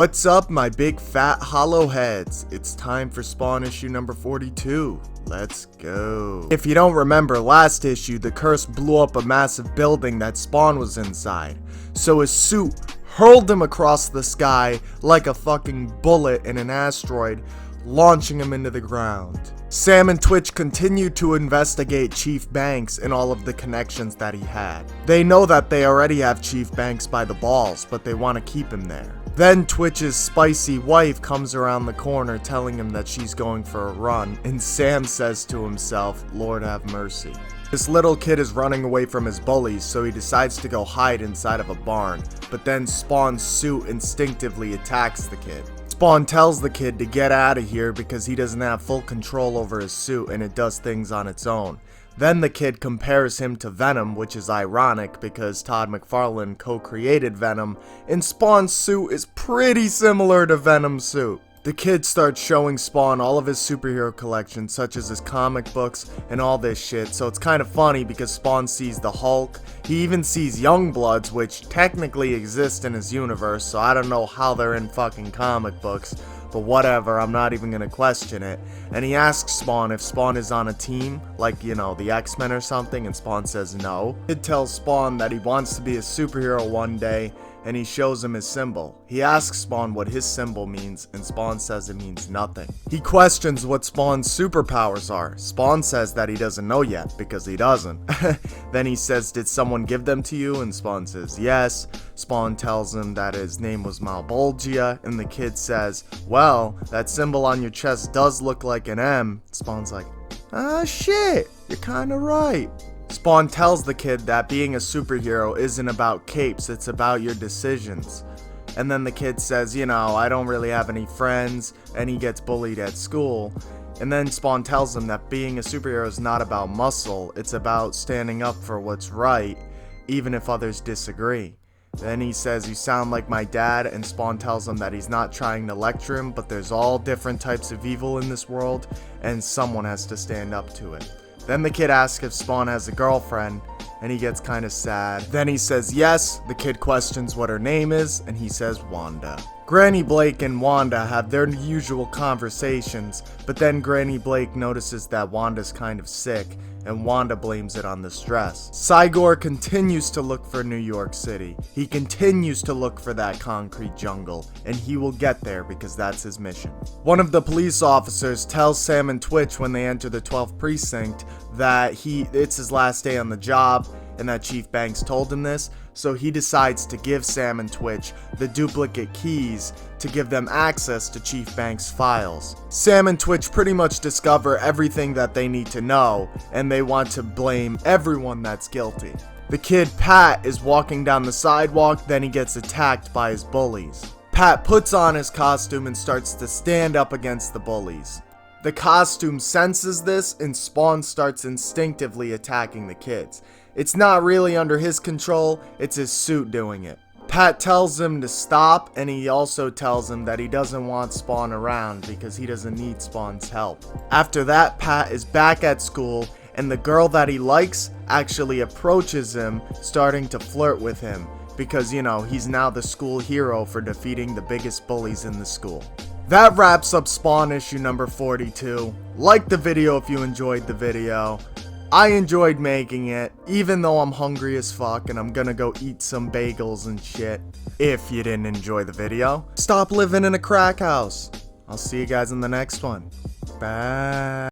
What's up, my big fat hollow heads? It's time for Spawn issue number 42. Let's go. If you don't remember last issue, the curse blew up a massive building that Spawn was inside. So his suit hurled him across the sky like a fucking bullet in an asteroid, launching him into the ground. Sam and Twitch continue to investigate Chief Banks and all of the connections that he had. They know that they already have Chief Banks by the balls, but they want to keep him there. Then Twitch's spicy wife comes around the corner telling him that she's going for a run, and Sam says to himself, Lord have mercy. This little kid is running away from his bullies, so he decides to go hide inside of a barn, but then Spawn's suit instinctively attacks the kid. Spawn tells the kid to get out of here because he doesn't have full control over his suit and it does things on its own. Then the kid compares him to Venom, which is ironic because Todd McFarlane co-created Venom, and Spawn's suit is pretty similar to Venom's suit. The kid starts showing Spawn all of his superhero collections, such as his comic books and all this shit, so it's kind of funny because Spawn sees the Hulk. He even sees Youngbloods, which technically exist in his universe, so I don't know how they're in fucking comic books. But whatever, I'm not even gonna question it. And he asks Spawn if Spawn is on a team, like, you know, the X-Men or something, and Spawn says no. Kid tells Spawn that he wants to be a superhero one day, and he shows him his symbol. He asks Spawn what his symbol means, and Spawn says it means nothing. He questions what Spawn's superpowers are. Spawn says that he doesn't know yet, because he doesn't. Then he says, did someone give them to you? And Spawn says yes. Spawn tells him that his name was Malebolgia, and the kid says, well, that symbol on your chest does look like an M. Spawn's like, ah shit, you're kinda right. Spawn tells the kid that being a superhero isn't about capes, it's about your decisions. And then the kid says, you know, I don't really have any friends, and he gets bullied at school. And then Spawn tells him that being a superhero is not about muscle, it's about standing up for what's right, even if others disagree. Then he says, you sound like my dad, and Spawn tells him that he's not trying to lecture him, but there's all different types of evil in this world, and someone has to stand up to it. Then the kid asks if Spawn has a girlfriend, and he gets kind of sad. Then he says yes. The kid questions what her name is, and he says Wanda. Granny Blake and Wanda have their usual conversations, but then Granny Blake notices that Wanda's kind of sick, and Wanda blames it on the stress. Cygor continues to look for New York City. He continues to look for that concrete jungle, and he will get there because that's his mission. One of the police officers tells Sam and Twitch when they enter the 12th precinct that it's his last day on the job, and that Chief Banks told him this, so he decides to give Sam and Twitch the duplicate keys to give them access to Chief Banks' files. Sam and Twitch pretty much discover everything that they need to know, and they want to blame everyone that's guilty. The kid Pat is walking down the sidewalk, then he gets attacked by his bullies. Pat puts on his costume and starts to stand up against the bullies. The costume senses this, and Spawn starts instinctively attacking the kids. It's not really under his control, it's his suit doing it. Pat tells him to stop, and he also tells him that he doesn't want Spawn around because he doesn't need Spawn's help. After that, Pat is back at school, and the girl that he likes actually approaches him, starting to flirt with him because, you know, he's now the school hero for defeating the biggest bullies in the school. That wraps up Spawn issue number 42. Like the video if you enjoyed the video. I enjoyed making it, even though I'm hungry as fuck and I'm gonna go eat some bagels and shit. If you didn't enjoy the video, stop living in a crack house. I'll see you guys in the next one. Bye.